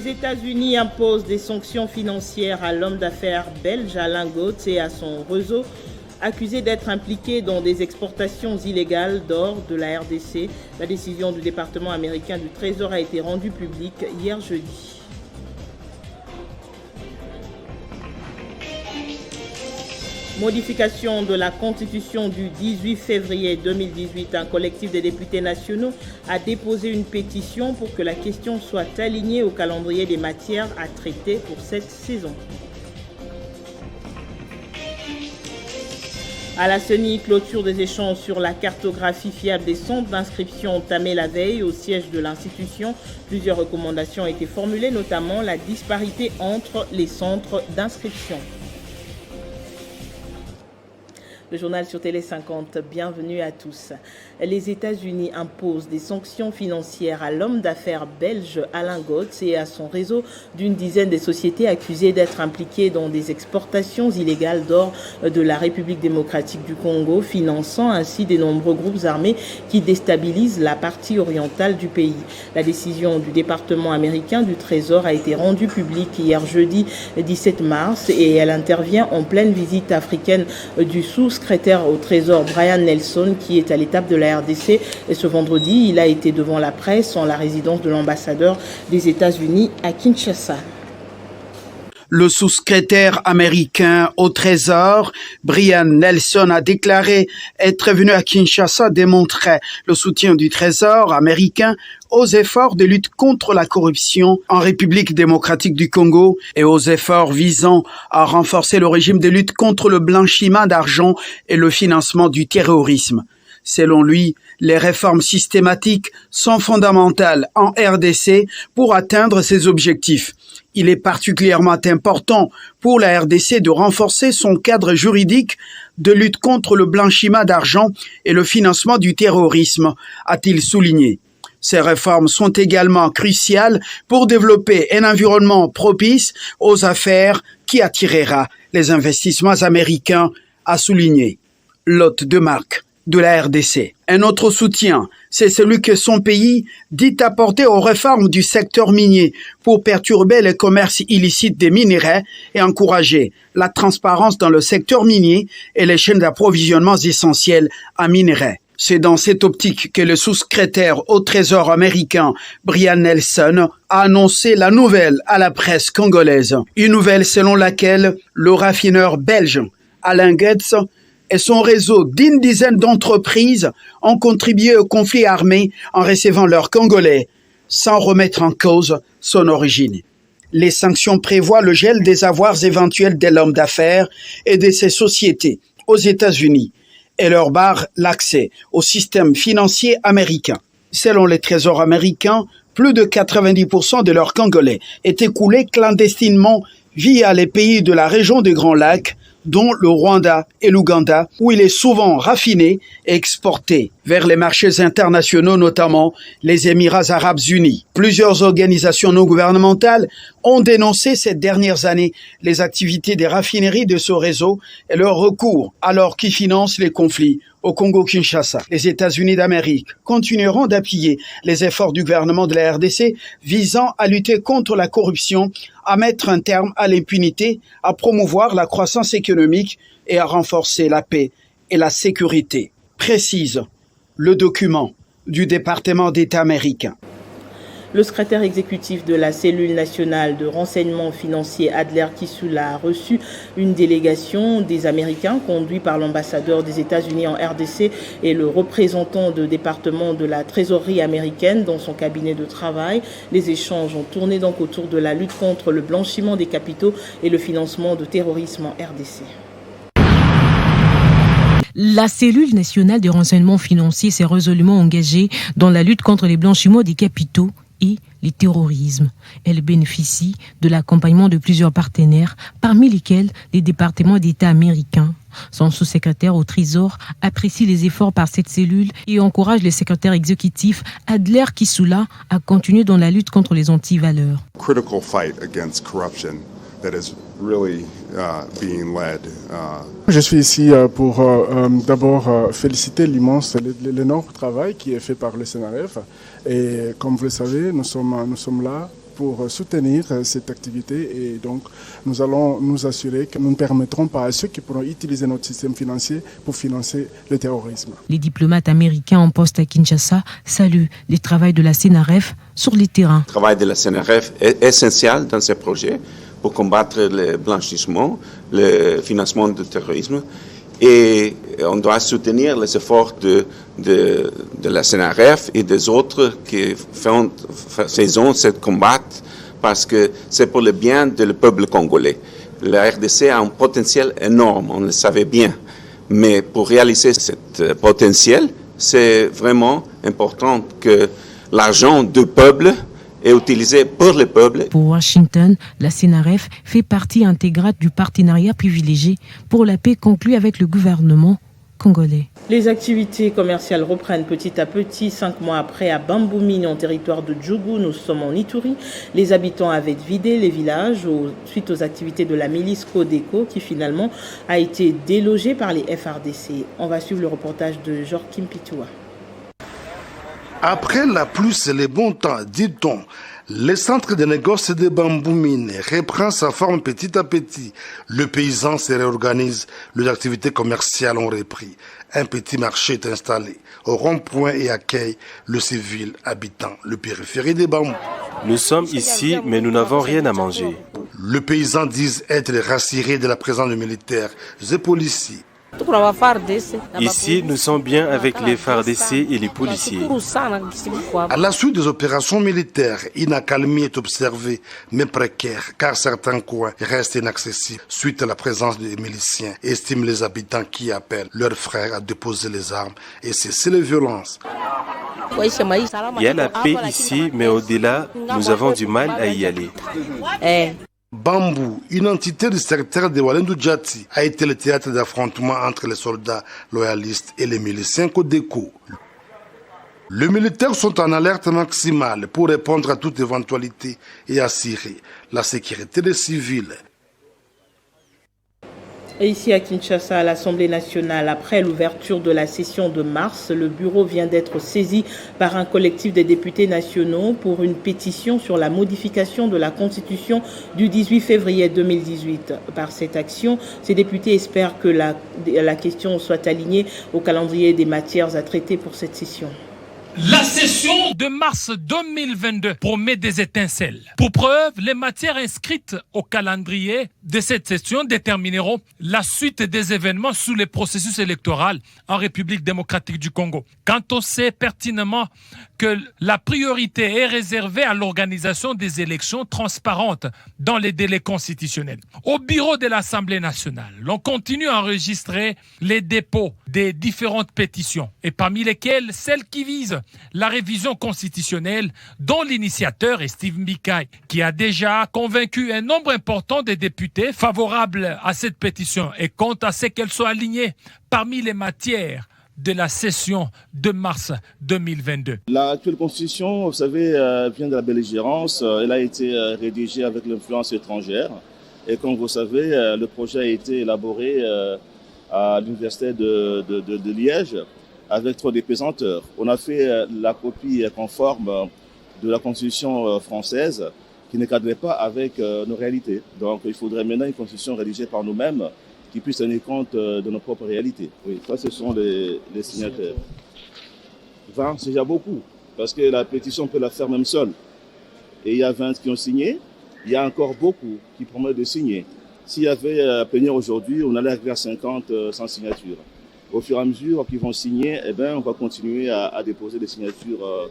Les États-Unis imposent des sanctions financières à l'homme d'affaires belge Alain Gauthier et à son réseau, accusé d'être impliqué dans des exportations illégales d'or de la RDC. La décision du département américain du Trésor a été rendue publique hier jeudi. Modification de la Constitution du 18 février 2018, un collectif des députés nationaux a déposé une pétition pour que la question soit alignée au calendrier des matières à traiter pour cette saison. À la CENI, clôture des échanges sur la cartographie fiable des centres d'inscription entamée la veille au siège de l'institution. Plusieurs recommandations ont été formulées, notamment la disparité entre les centres d'inscription. Le journal sur Télé 50, bienvenue à tous. Les États-Unis imposent des sanctions financières à l'homme d'affaires belge Alain Gauthier et à son réseau d'une dizaine de sociétés accusées d'être impliquées dans des exportations illégales d'or de la République démocratique du Congo, finançant ainsi de nombreux groupes armés qui déstabilisent la partie orientale du pays. La décision du département américain du Trésor a été rendue publique hier jeudi 17 mars et elle intervient en pleine visite africaine du sous-secrétaire au Trésor Brian Nelson qui est à l'étape de la RDC. Et ce vendredi, il a été devant la presse en la résidence de l'ambassadeur des États-Unis à Kinshasa. Le sous-secrétaire américain au Trésor, Brian Nelson, a déclaré être venu à Kinshasa démontrer le soutien du Trésor américain aux efforts de lutte contre la corruption en République démocratique du Congo et aux efforts visant à renforcer le régime de lutte contre le blanchiment d'argent et le financement du terrorisme. Selon lui, les réformes systématiques sont fondamentales en RDC pour atteindre ces objectifs. Il est particulièrement important pour la RDC de renforcer son cadre juridique de lutte contre le blanchiment d'argent et le financement du terrorisme, a-t-il souligné. Ces réformes sont également cruciales pour développer un environnement propice aux affaires qui attirera les investissements américains, a souligné l'hôte de marque de la RDC. Un autre soutien, c'est celui que son pays dit apporter aux réformes du secteur minier pour perturber le commerce illicite des minerais et encourager la transparence dans le secteur minier et les chaînes d'approvisionnement essentielles en minerais. C'est dans cette optique que le sous-secrétaire au Trésor américain, Brian Nelson, a annoncé la nouvelle à la presse congolaise. Une nouvelle selon laquelle le raffineur belge Alain Gauthier et son réseau d'une dizaine d'entreprises ont contribué au conflit armé en recevant leurs Congolais, sans remettre en cause son origine. Les sanctions prévoient le gel des avoirs éventuels de l'homme d'affaires et de ses sociétés aux États-Unis et leur barre l'accès au système financier américain. Selon les trésors américains, plus de 90% de leurs Congolais étaient coulés clandestinement via les pays de la région des Grands Lacs, dont le Rwanda et l'Ouganda, où il est souvent raffiné et exporté vers les marchés internationaux, notamment les Émirats arabes unis. Plusieurs organisations non gouvernementales ont dénoncé ces dernières années les activités des raffineries de ce réseau et leur recours alors qu'ils financent les conflits au Congo-Kinshasa. Les États-Unis d'Amérique continueront d'appuyer les efforts du gouvernement de la RDC visant à lutter contre la corruption, à mettre un terme à l'impunité, à promouvoir la croissance économique et à renforcer la paix et la sécurité. Précise le document du département d'État américain. Le secrétaire exécutif de la cellule nationale de renseignement financier Adler Kissula a reçu une délégation des Américains conduite par l'ambassadeur des États-Unis en RDC et le représentant de département de la trésorerie américaine dans son cabinet de travail. Les échanges ont tourné donc autour de la lutte contre le blanchiment des capitaux et le financement de terrorisme en RDC. La cellule nationale de renseignement financier s'est résolument engagée dans la lutte contre les blanchiments des capitaux et le terrorisme. Elle bénéficie de l'accompagnement de plusieurs partenaires, parmi lesquels les départements d'État américains. Son sous-secrétaire au Trésor apprécie les efforts par cette cellule et encourage le secrétaire exécutif Adler Kissula à continuer dans la lutte contre les antivaleurs. Critical fight against corruption that is really being led. Je suis ici pour d'abord féliciter l'énorme travail qui est fait par le CNRF. Et comme vous le savez, nous sommes là pour soutenir cette activité et donc nous allons nous assurer que nous ne permettrons pas à ceux qui pourront utiliser notre système financier pour financer le terrorisme. Les diplomates américains en poste à Kinshasa saluent le travail de la CNRF sur les terrains. Le travail de la CNRF est essentiel dans ces projets pour combattre le blanchissement, le financement du terrorisme. Et on doit soutenir les efforts de la CNRF et des autres qui faisons ce combat parce que c'est pour le bien du peuple congolais. La RDC a un potentiel énorme, on le savait bien. Mais pour réaliser ce potentiel, c'est vraiment important que l'argent du peuple est utilisé pour le peuple. Pour Washington, la CNRF fait partie intégrante du partenariat privilégié pour la paix conclu avec le gouvernement congolais. Les activités commerciales reprennent petit à petit. 5 mois après, à Bamboumine, en territoire de Djougou, nous sommes en Ituri. Les habitants avaient vidé les villages suite aux activités de la milice Codeco qui finalement a été délogée par les FRDC. On va suivre le reportage de Joachim Pitoua. Après la pluie et les bons temps, dit-on, le centre de négoce de Bamboumine reprend sa forme petit à petit. Le paysan se réorganise, les activités commerciales ont repris. Un petit marché est installé au rond-point et accueille le civil habitant le périphérie de Bambou. Nous sommes ici, mais nous n'avons rien à manger. Le paysan dit être rassuré de la présence des militaires et policiers. Ici, nous sommes bien avec les FARDC et les policiers. À la suite des opérations militaires, une accalmie est observée, mais précaire, car certains coins restent inaccessibles suite à la présence des miliciens, estiment les habitants qui appellent leurs frères à déposer les armes et cesser les violences. Il y a la paix ici, mais au-delà, nous avons du mal à y aller. Bambou, une entité du secteur de Walendu Djati, a été le théâtre d'affrontements entre les soldats loyalistes et les miliciens Codeco. Les militaires sont en alerte maximale pour répondre à toute éventualité et assurer la sécurité des civils. Et ici à Kinshasa, à l'Assemblée nationale, après l'ouverture de la session de mars, le bureau vient d'être saisi par un collectif des députés nationaux pour une pétition sur la modification de la Constitution du 18 février 2018. Par cette action, ces députés espèrent que la question soit alignée au calendrier des matières à traiter pour cette session. La session de mars 2022 promet des étincelles. Pour preuve, les matières inscrites au calendrier de cette session détermineront la suite des événements sous le processus électoral en République démocratique du Congo. Quand on sait pertinemment que la priorité est réservée à l'organisation des élections transparentes dans les délais constitutionnels. Au bureau de l'Assemblée nationale, l'on continue à enregistrer les dépôts des différentes pétitions et parmi lesquelles celles qui visent la révision constitutionnelle dont l'initiateur est Steve Mbikai, qui a déjà convaincu un nombre important de députés favorables à cette pétition et compte à ce qu'elle soit alignée parmi les matières de la session de mars 2022. L'actuelle constitution, vous savez, vient de la belligérance. Elle a été rédigée avec l'influence étrangère. Et comme vous savez, le projet a été élaboré à l'université de Liège avec trop d'épesanteurs. On a fait la copie conforme de la constitution française qui ne cadrait pas avec nos réalités. Donc il faudrait maintenant une constitution rédigée par nous-mêmes qui puisse tenir compte de nos propres réalités. Oui, ça, ce sont les signataires. 20, c'est déjà beaucoup, parce que la pétition, on peut la faire même seule. Et il y a 20 qui ont signé, il y a encore beaucoup qui promettent de signer. S'il y avait plénière aujourd'hui, on allait arriver à 50 sans signature. Au fur et à mesure qu'ils vont signer, eh ben, on va continuer à déposer des signatures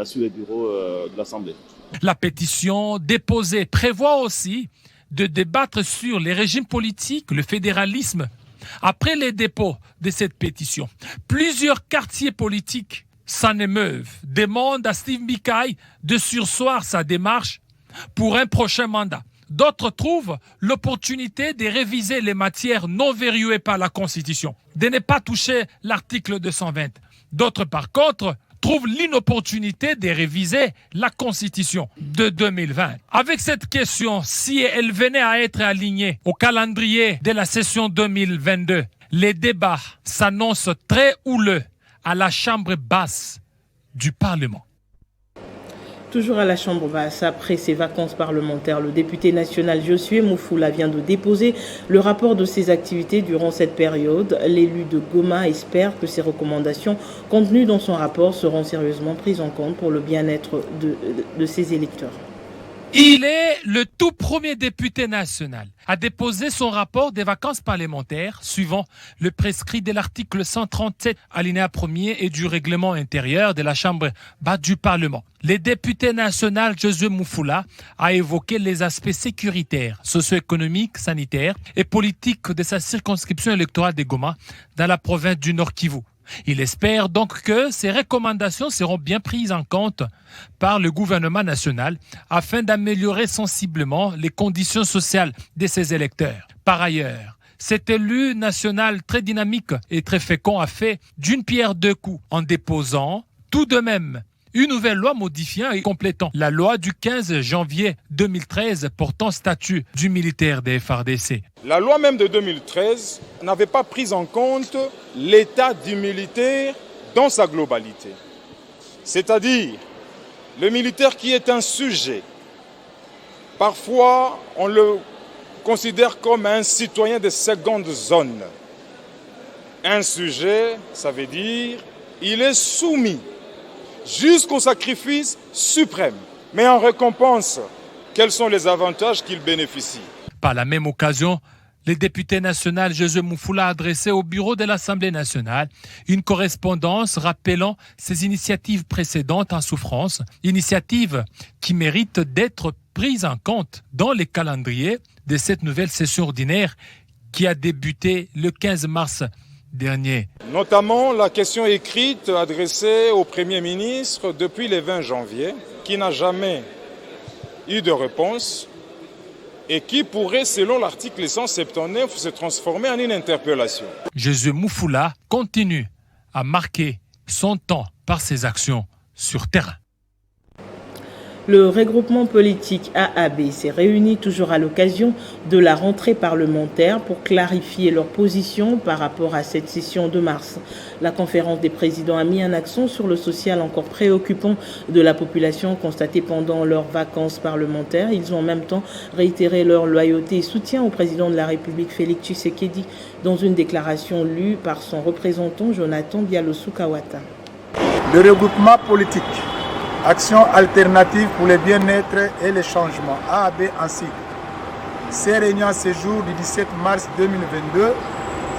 sur les bureaux de l'Assemblée. La pétition déposée prévoit aussi de débattre sur les régimes politiques, le fédéralisme. Après les dépôts de cette pétition, plusieurs quartiers politiques s'en émeuvent, demandent à Steve Mbikai de surseoir sa démarche pour un prochain mandat. D'autres trouvent l'opportunité de réviser les matières non verrouillées par la Constitution, de ne pas toucher l'article 220. D'autres, par contre, trouvent l'inopportunité de réviser la Constitution de 2020. Avec cette question, si elle venait à être alignée au calendrier de la session 2022, les débats s'annoncent très houleux à la Chambre basse du Parlement. Toujours à la Chambre basse, après ses vacances parlementaires, le député national Josué Moufoula vient de déposer le rapport de ses activités durant cette période. L'élu de Goma espère que ces recommandations contenues dans son rapport seront sérieusement prises en compte pour le bien-être de ses électeurs. Il est le tout premier député national à déposer son rapport des vacances parlementaires suivant le prescrit de l'article 137 alinéa 1er et du règlement intérieur de la Chambre basse du Parlement. Le député national Josué Moufoula a évoqué les aspects sécuritaires, socio-économiques, sanitaires et politiques de sa circonscription électorale de Goma dans la province du Nord Kivu. Il espère donc que ces recommandations seront bien prises en compte par le gouvernement national afin d'améliorer sensiblement les conditions sociales de ses électeurs. Par ailleurs, cet élu national très dynamique et très fécond a fait d'une pierre deux coups en déposant tout de même une nouvelle loi modifiant et complétant la loi du 15 janvier 2013 portant statut du militaire des FARDC. La loi même de 2013 n'avait pas pris en compte l'état du militaire dans sa globalité. C'est-à-dire le militaire qui est un sujet. Parfois, on le considère comme un citoyen de seconde zone. Un sujet, ça veut dire il est soumis jusqu'au sacrifice suprême. Mais en récompense, quels sont les avantages qu'il bénéficie? Par la même occasion, le député national Josué Moufoula a adressé au bureau de l'Assemblée nationale une correspondance rappelant ses initiatives précédentes en souffrance, initiatives qui méritent d'être prises en compte dans les calendriers de cette nouvelle session ordinaire qui a débuté le 15 mars dernier. Notamment la question écrite adressée au Premier ministre depuis le 20 janvier, qui n'a jamais eu de réponse et qui pourrait, selon l'article 179, se transformer en une interpellation. Josué Moufoula continue à marquer son temps par ses actions sur terrain. Le regroupement politique AAB s'est réuni toujours à l'occasion de la rentrée parlementaire pour clarifier leur position par rapport à cette session de mars. La conférence des présidents a mis un accent sur le social encore préoccupant de la population constaté pendant leurs vacances parlementaires. Ils ont en même temps réitéré leur loyauté et soutien au président de la République Félix Tshisekedi dans une déclaration lue par son représentant Jonathan Bialosu-Kawata. Le regroupement politique Action alternative pour le bien-être et le changement, AAB en cycle, s'est réuni à ce jour du 17 mars 2022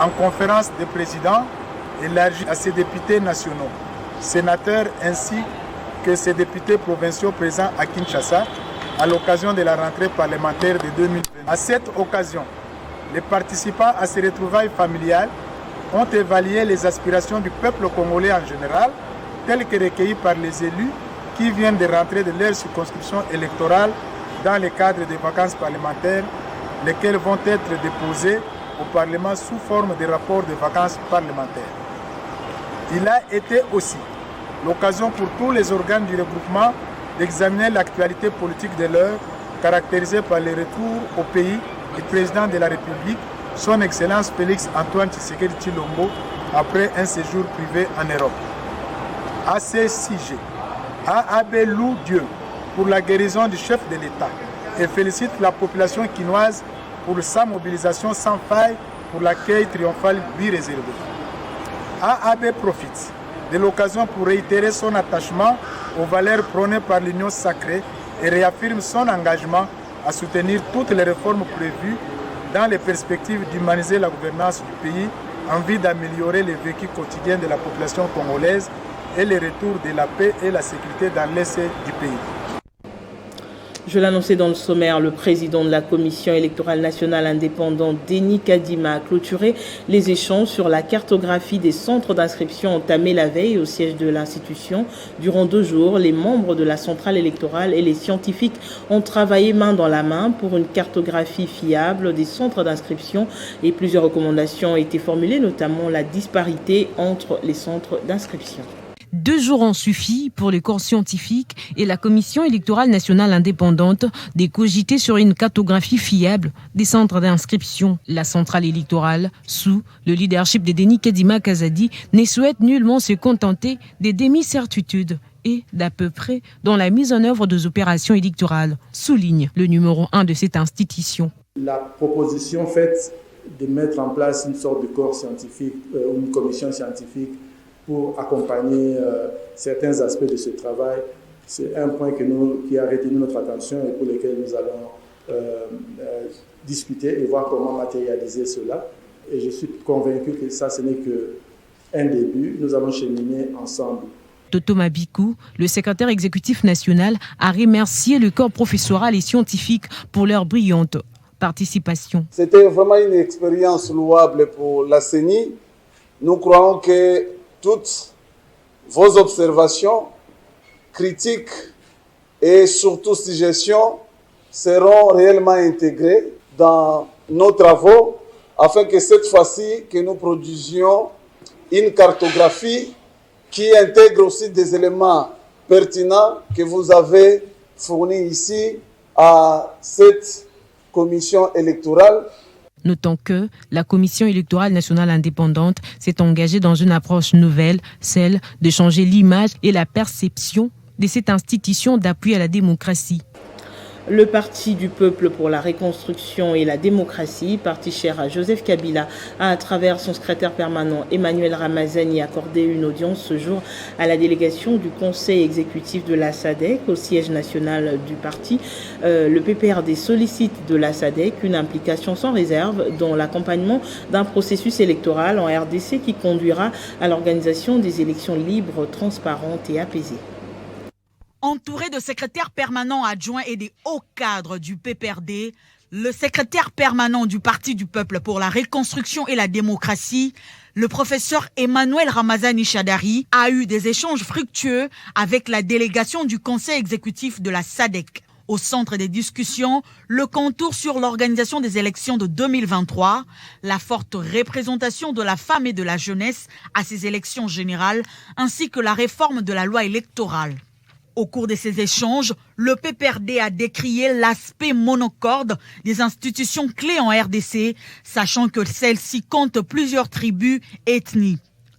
en conférence des présidents élargie à ses députés nationaux, sénateurs ainsi que ses députés provinciaux présents à Kinshasa à l'occasion de la rentrée parlementaire de 2020. À cette occasion, les participants à ces retrouvailles familiales ont évalué les aspirations du peuple congolais en général, telles que recueillies par les élus qui viennent de rentrer de leur circonscription électorale dans le cadre des vacances parlementaires, lesquelles vont être déposées au Parlement sous forme de rapports de vacances parlementaires. Il a été aussi l'occasion pour tous les organes du regroupement d'examiner l'actualité politique de l'heure, caractérisée par le retour au pays du président de la République, son Excellence Félix Antoine Tshisekedi Tshilombo, après un séjour privé en Europe. À ce sujet, AAB loue Dieu pour la guérison du chef de l'État et félicite la population quinoise pour sa mobilisation sans faille pour l'accueil triomphal lui réservé. AAB profite de l'occasion pour réitérer son attachement aux valeurs prônées par l'Union sacrée et réaffirme son engagement à soutenir toutes les réformes prévues dans les perspectives d'humaniser la gouvernance du pays en vue d'améliorer le vécu quotidien de la population congolaise et le retour de la paix et la sécurité dans l'est du pays. Je l'annonçais dans le sommaire, le président de la Commission électorale nationale indépendante, Denis Kadima, a clôturé les échanges sur la cartographie des centres d'inscription entamés la veille au siège de l'institution. Durant 2 jours, les membres de la centrale électorale et les scientifiques ont travaillé main dans la main pour une cartographie fiable des centres d'inscription et plusieurs recommandations ont été formulées, notamment la disparité entre les centres d'inscription. 2 jours ont suffi pour les corps scientifiques et la Commission électorale nationale indépendante de cogiter sur une cartographie fiable des centres d'inscription. La centrale électorale, sous le leadership de Denis Kadima Kazadi, ne souhaite nullement se contenter des demi-certitudes et d'à peu près dans la mise en œuvre des opérations électorales, souligne le numéro 1 de cette institution. La proposition faite de mettre en place une sorte de corps scientifique, une commission scientifique pour accompagner certains aspects de ce travail, c'est un point qui a retenu notre attention et pour lequel nous allons discuter et voir comment matérialiser cela. Et je suis convaincu que ça, ce n'est qu'un début. Nous allons cheminer ensemble. Toto Mabikou, le secrétaire exécutif national, a remercié le corps professoral et scientifique pour leur brillante participation. C'était vraiment une expérience louable pour la CENI. Nous croyons que toutes vos observations, critiques et surtout suggestions seront réellement intégrées dans nos travaux afin que cette fois-ci, que nous produisions une cartographie qui intègre aussi des éléments pertinents que vous avez fournis ici à cette commission électorale. Notons que la Commission électorale nationale indépendante s'est engagée dans une approche nouvelle, celle de changer l'image et la perception de cette institution d'appui à la démocratie. Le Parti du peuple pour la reconstruction et la démocratie, parti cher à Joseph Kabila, a à travers son secrétaire permanent Emmanuel Ramazani accordé une audience ce jour à la délégation du conseil exécutif de la SADC au siège national du parti. Le PPRD sollicite de la SADC une implication sans réserve dans l'accompagnement d'un processus électoral en RDC qui conduira à l'organisation des élections libres, transparentes et apaisées. Entouré de secrétaires permanents adjoints et des hauts cadres du PPRD, le secrétaire permanent du Parti du peuple pour la reconstruction et la démocratie, le professeur Emmanuel Ramazani Chadari, a eu des échanges fructueux avec la délégation du conseil exécutif de la SADC. Au centre des discussions, le contour sur l'organisation des élections de 2023, la forte représentation de la femme et de la jeunesse à ces élections générales, ainsi que la réforme de la loi électorale. Au cours de ces échanges, le PPRD a décrié l'aspect monocorde des institutions clés en RDC, sachant que celles-ci comptent plusieurs tribus et ethnies.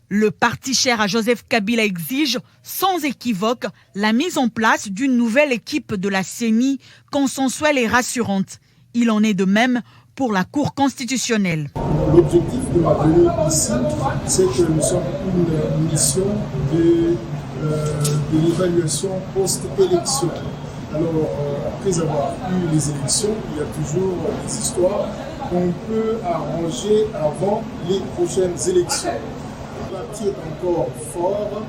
Le parti cher à Joseph Kabila exige, sans équivoque, la mise en place d'une nouvelle équipe de la CENI consensuelle et rassurante. Il en est de même pour la Cour constitutionnelle. L'objectif de ma venue ici, c'est que nous sommes une mission de l'évaluation post-élection. Alors, après avoir eu les élections, il y a toujours des histoires qu'on peut arranger avant les prochaines élections. Le parti est encore fort,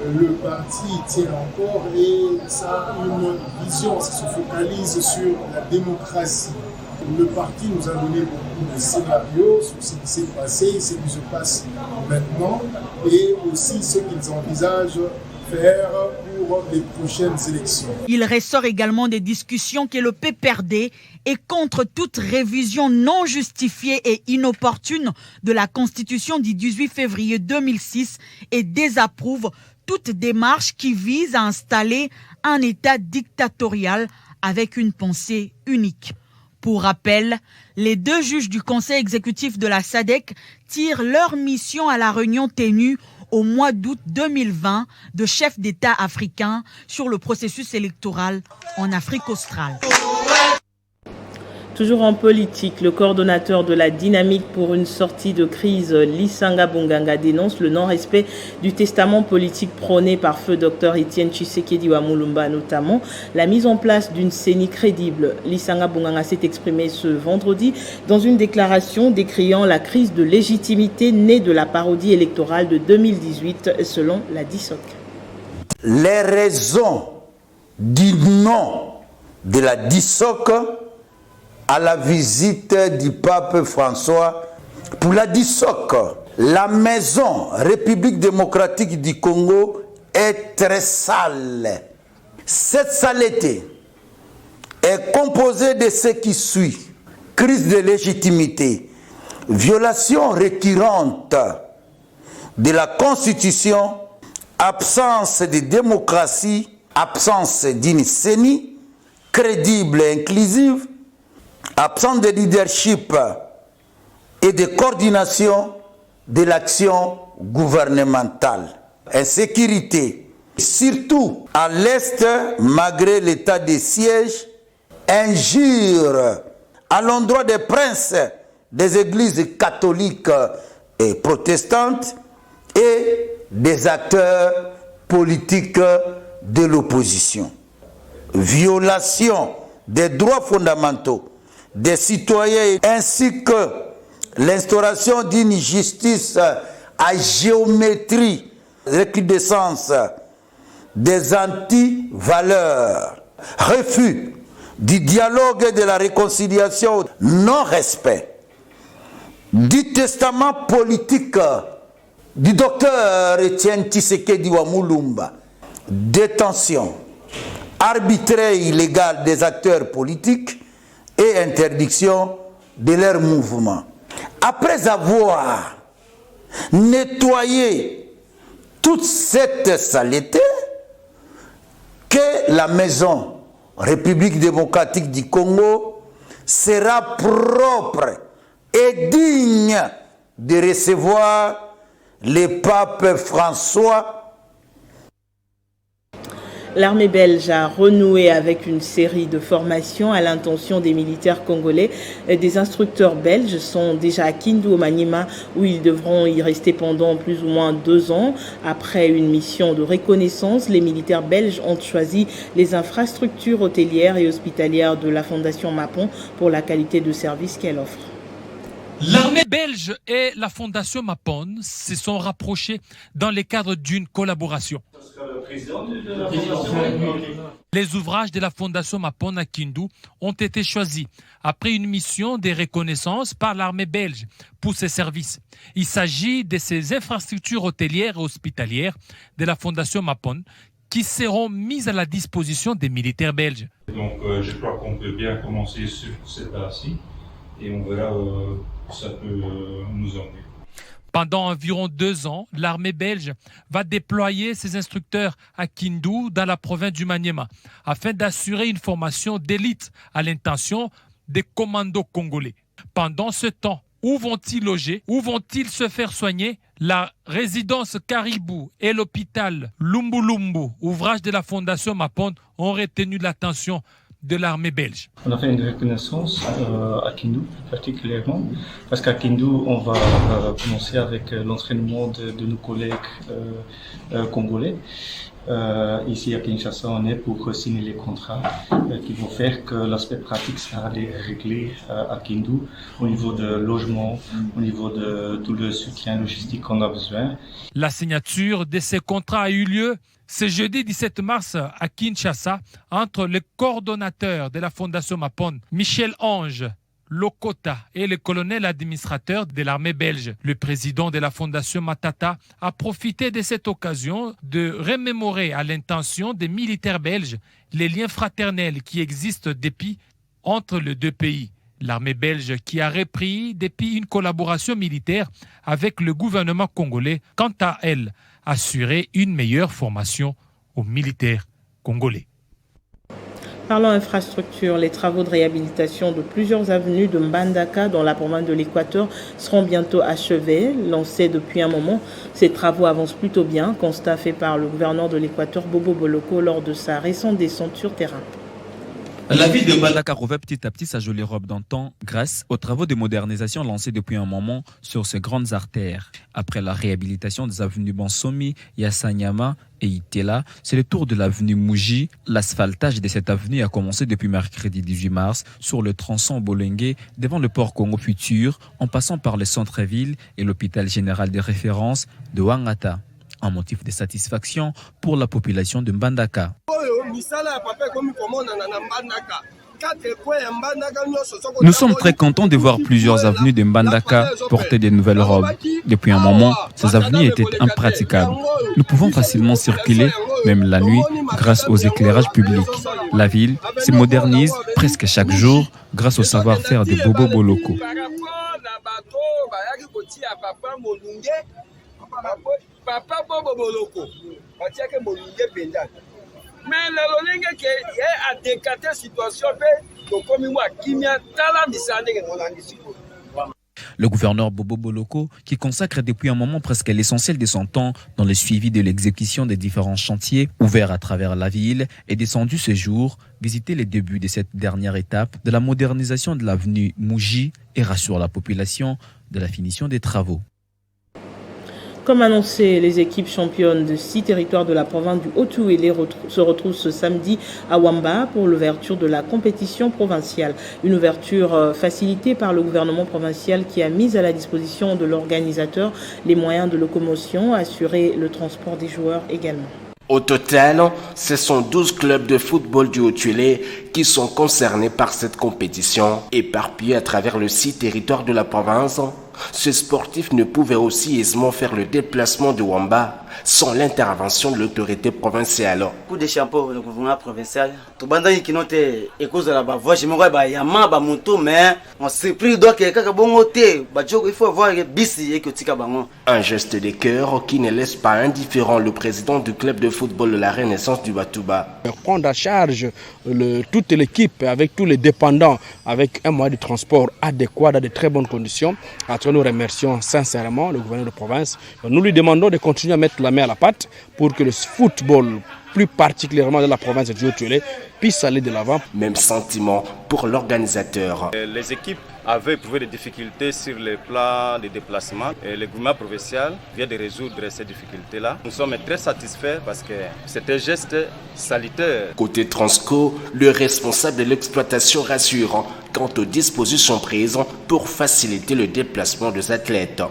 le parti tient encore et ça a une vision, ça se focalise sur la démocratie. Le parti nous a donné beaucoup de scénarios sur ce qui s'est passé, ce qui se passe maintenant et aussi ce qu'ils envisagent faire pour les prochaines élections. Il ressort également des discussions que le PPRD est contre toute révision non justifiée et inopportune de la Constitution du 18 février 2006 et désapprouve toute démarche qui vise à installer un État dictatorial avec une pensée unique. Pour rappel, les deux juges du conseil exécutif de la SADC tirent leur mission à la réunion tenue au mois d'août 2020 de chefs d'État africains sur le processus électoral en Afrique australe. Toujours en politique, le coordonnateur de la dynamique pour une sortie de crise, Lisanga Bonganga, dénonce le non-respect du testament politique prôné par feu Dr Etienne Tshisekedi Wamulumba, notamment la mise en place d'une CENI crédible. Lisanga Bonganga s'est exprimé ce vendredi dans une déclaration décriant la crise de légitimité née de la parodie électorale de 2018 selon la DISOC. Les raisons du non de la DISOC à la visite du pape François. Pour la DISOC, la maison République démocratique du Congo est très sale. Cette saleté est composée de ce qui suit: crise de légitimité, violation récurrente de la Constitution, absence de démocratie, absence d'une CENI crédible et inclusive, absence de leadership et de coordination de l'action gouvernementale, insécurité, Surtout à l'Est, malgré l'état de siège, injures à l'endroit des princes des églises catholiques et protestantes et des acteurs politiques de l'opposition. Violation des droits fondamentaux des citoyens ainsi que l'instauration d'une justice à géométrie recrudescence des anti-valeurs, refus du dialogue et de la réconciliation, non-respect du testament politique du docteur Etienne Tshisekedi wa Mulumba, détention arbitraire et illégale des acteurs politiques et interdiction de leurs mouvements. Après avoir nettoyé toute cette saleté, que la maison République démocratique du Congo sera propre et digne de recevoir le pape François. L'armée belge a renoué avec une série de formations à l'intention des militaires congolais. Des instructeurs belges sont déjà à Kindu au Maniema où ils devront y rester pendant plus ou moins 2 ans. Après une mission de reconnaissance, les militaires belges ont choisi les infrastructures hôtelières et hospitalières de la Fondation Mapon pour la qualité de service qu'elle offre. L'armée belge et la Fondation Mapon se sont rapprochés dans le cadre d'une collaboration. Les ouvrages de la Fondation Mapon à Kindu ont été choisis après une mission de reconnaissance par l'armée belge pour ses services. Il s'agit de ces infrastructures hôtelières et hospitalières de la Fondation Mapon qui seront mises à la disposition des militaires belges. Donc je crois qu'on peut bien commencer sur cette base-ci et on verra où ça peut nous emmener. Pendant environ 2 ans, l'armée belge va déployer ses instructeurs à Kindu, dans la province du Maniema, afin d'assurer une formation d'élite à l'intention des commandos congolais. Pendant ce temps, où vont-ils loger? Où vont-ils se faire soigner? La résidence Caribou et l'hôpital Lumbu, ouvrage de la Fondation Mapon, ont retenu l'attention de l'armée belge. On a fait une reconnaissance à Kindu plus particulièrement, parce qu'à Kindu, on va commencer avec l'entraînement de nos collègues congolais. Ici à Kinshasa, on est pour signer les contrats qui vont faire que l'aspect pratique sera réglé à Kindu au niveau de logement, au niveau de tout le soutien logistique qu'on a besoin. La signature de ces contrats a eu lieu ce jeudi 17 mars à Kinshasa entre le coordonnateur de la Fondation Mapon, Michel Ange Lokota, et le colonel administrateur de l'armée belge. Le président de la Fondation Matata a profité de cette occasion de remémorer à l'intention des militaires belges les liens fraternels qui existent depuis entre les deux pays. L'armée belge qui a repris depuis une collaboration militaire avec le gouvernement congolais, quant à elle, assurer une meilleure formation aux militaires congolais. Parlons infrastructure, les travaux de réhabilitation de plusieurs avenues de Mbandaka dans la province de l'Équateur seront bientôt achevés. Lancés depuis un moment, ces travaux avancent plutôt bien, constat fait par le gouverneur de l'Équateur, Bobo Boloko, lors de sa récente descente sur terrain. La ville de Mbandaka revêt petit à petit sa jolie robe d'antan grâce aux travaux de modernisation lancés depuis un moment sur ces grandes artères. Après la réhabilitation des avenues Bansomi, Yassanyama et Itela, c'est le tour de l'avenue Mouji. L'asphaltage de cette avenue a commencé depuis mercredi 18 mars sur le tronçon Bolengue devant le port Congo Futur en passant par le centre-ville et l'hôpital général de référence de Wangata. Un motif de satisfaction pour la population de Mbandaka. Nous sommes très contents de voir plusieurs avenues de Mbandaka porter de nouvelles robes. Depuis un moment, ces avenues étaient impraticables. Nous pouvons facilement circuler, même la nuit, grâce aux éclairages publics. La ville se modernise presque chaque jour grâce au savoir-faire de Bobo Boloko. Papa Bobo Boloko, mais le lolenge qui est à décater situation Le gouverneur Bobo Boloko, qui consacre depuis un moment presque l'essentiel de son temps dans le suivi de l'exécution des différents chantiers ouverts à travers la ville, est descendu ce jour visiter les débuts de cette dernière étape de la modernisation de l'avenue Mouji et rassure la population de la finition des travaux. Comme annoncé, les équipes championnes de 6 territoires de la province du Haut-Touélé se retrouvent ce samedi à Wamba pour l'ouverture de la compétition provinciale. Une ouverture facilitée par le gouvernement provincial qui a mis à la disposition de l'organisateur les moyens de locomotion, assurer le transport des joueurs également. Au total, ce sont 12 clubs de football du Haut-Touélé qui sont concernés par cette compétition, éparpillés à travers le 6 territoires de la province. Ce sportif ne pouvait aussi aisément faire le déplacement de Wamba sans l'intervention de l'autorité provinciale. Coup de chapeau le gouvernement provincial. Tout bandani qui note écose la voix, je me vois ba yama ba moto mais on s'est pris donc kaka bongoté, ba il faut voir bisi et que tika bango. Un geste de cœur qui ne laisse pas indifférent le président du club de football de la Renaissance du Batouba. Prendre à charge toute l'équipe avec tous les dépendants avec un moyen de transport adéquat dans de très bonnes conditions. Nous remercions sincèrement le gouverneur de province. Nous lui demandons de continuer à mettre la main à la pâte pour que le football, plus particulièrement de la province du Haut-Touélé, puisse aller de l'avant. Même sentiment pour l'organisateur. Les équipes avaient éprouvé des difficultés sur le plan de déplacement et le gouvernement provincial vient de résoudre ces difficultés-là. Nous sommes très satisfaits parce que c'est un geste salutaire. Côté Transco, le responsable de l'exploitation rassure quant aux dispositions prises pour faciliter le déplacement des athlètes.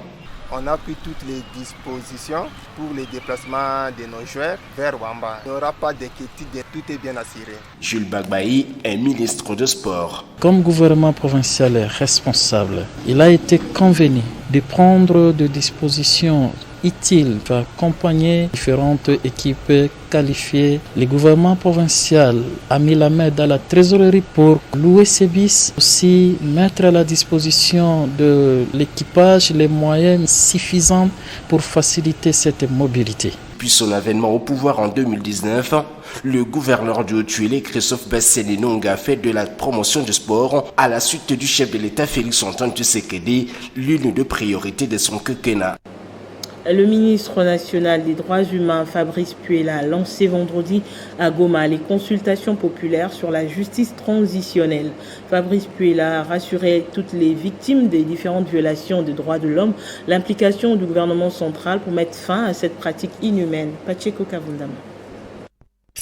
On a pris toutes les dispositions pour les déplacements de nos joueurs vers Wamba. Il n'y aura pas d'inquiétude, tout est bien assuré. Jules Bagbaï est ministre de Sport. Comme gouvernement provincial responsable, il a été convenu de prendre des dispositions utiles pour accompagner différentes équipes qualifiées. Le gouvernement provincial a mis la main dans la trésorerie pour louer ces bus, aussi mettre à la disposition de l'équipage les moyens suffisants pour faciliter cette mobilité. Depuis son avènement au pouvoir en 2019, le gouverneur du Haut-Touélé, Christophe Bassène-Nonga, fait de la promotion du sport, à la suite du chef de l'État Félix-Antoine Tshisekedi, l'une des priorités de son quinquennat. Le ministre national des droits humains, Fabrice Puela, a lancé vendredi à Goma les consultations populaires sur la justice transitionnelle. Fabrice Puela a rassuré toutes les victimes des différentes violations des droits de l'homme l'implication du gouvernement central pour mettre fin à cette pratique inhumaine. Pacheco Kavundama.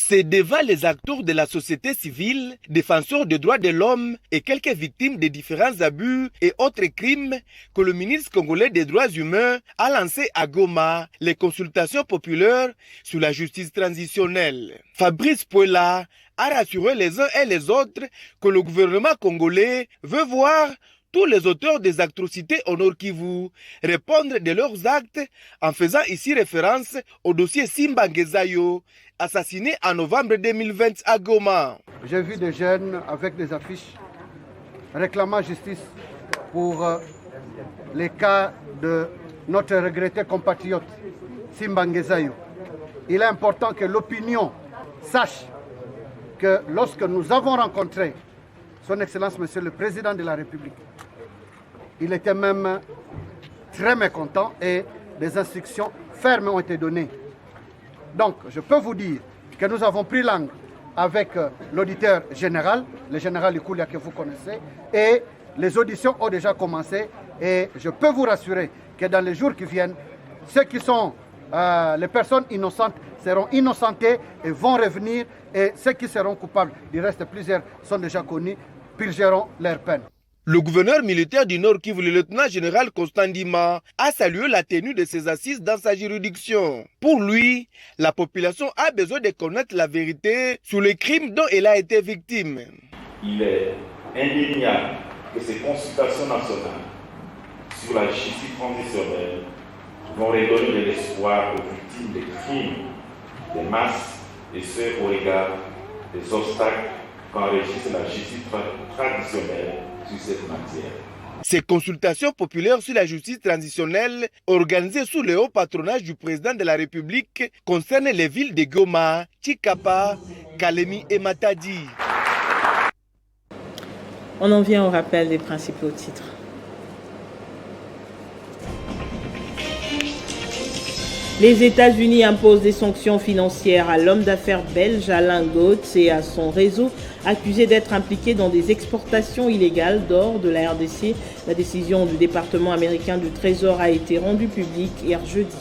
C'est devant les acteurs de la société civile, défenseurs des droits de l'homme et quelques victimes de différents abus et autres crimes que le ministre congolais des droits humains a lancé à Goma les consultations populaires sur la justice transitionnelle. Fabrice Puela a rassuré les uns et les autres que le gouvernement congolais veut voir tous les auteurs des atrocités au Nord Kivu répondre de leurs actes en faisant ici référence au dossier Simba Ngezayo, assassiné en novembre 2020 à Goma. J'ai vu des jeunes avec des affiches réclamant justice pour les cas de notre regretté compatriote Simba Ngezayo. Il est important que l'opinion sache que lorsque nous avons rencontré Son Excellence Monsieur le Président de la République, il était même très mécontent et des instructions fermes ont été données. Donc, je peux vous dire que nous avons pris langue avec l'auditeur général, le général Ikoulia que vous connaissez, et les auditions ont déjà commencé. Et je peux vous rassurer que dans les jours qui viennent, ceux qui sont les personnes innocentes seront innocentés et vont revenir. Et ceux qui seront coupables, il reste plusieurs, sont déjà connus, purgeront leur peine. Le gouverneur militaire du Nord Kivu, le lieutenant-général Constant Ndima, a salué la tenue de ses assises dans sa juridiction. Pour lui, la population a besoin de connaître la vérité sur les crimes dont elle a été victime. Il est indéniable que ces consultations nationales sur la justice transitionnelle vont redonner de l'espoir aux victimes des crimes de masse et ce au regard des obstacles qu'enregistre la justice traditionnelle sur cette matière. Ces consultations populaires sur la justice transitionnelle, organisées sous le haut patronage du président de la République, concernent les villes de Goma, Tshikapa, Kalemi et Matadi. On en vient au rappel des principaux titres. Les États-Unis imposent des sanctions financières à l'homme d'affaires belge Alain Gautz et à son réseau accusé d'être impliqué dans des exportations illégales d'or de la RDC. La décision du département américain du Trésor a été rendue publique hier jeudi.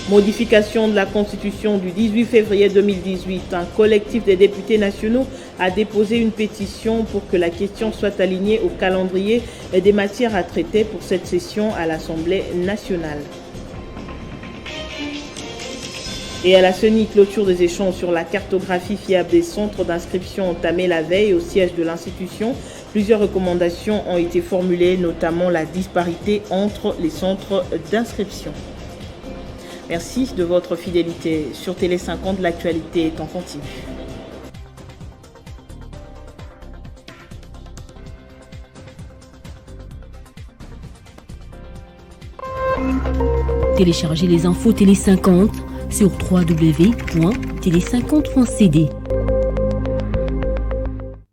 Modification de la Constitution du 18 février 2018. Un collectif des députés nationaux a déposé une pétition pour que la question soit alignée au calendrier des matières à traiter pour cette session à l'Assemblée nationale. Et à la CENI, clôture des échanges sur la cartographie fiable des centres d'inscription entamée la veille au siège de l'institution. Plusieurs recommandations ont été formulées, notamment la disparité entre les centres d'inscription. Merci de votre fidélité. Sur Télé 50, l'actualité est en continu. Téléchargez les infos Télé 50 sur www.tele50.cd.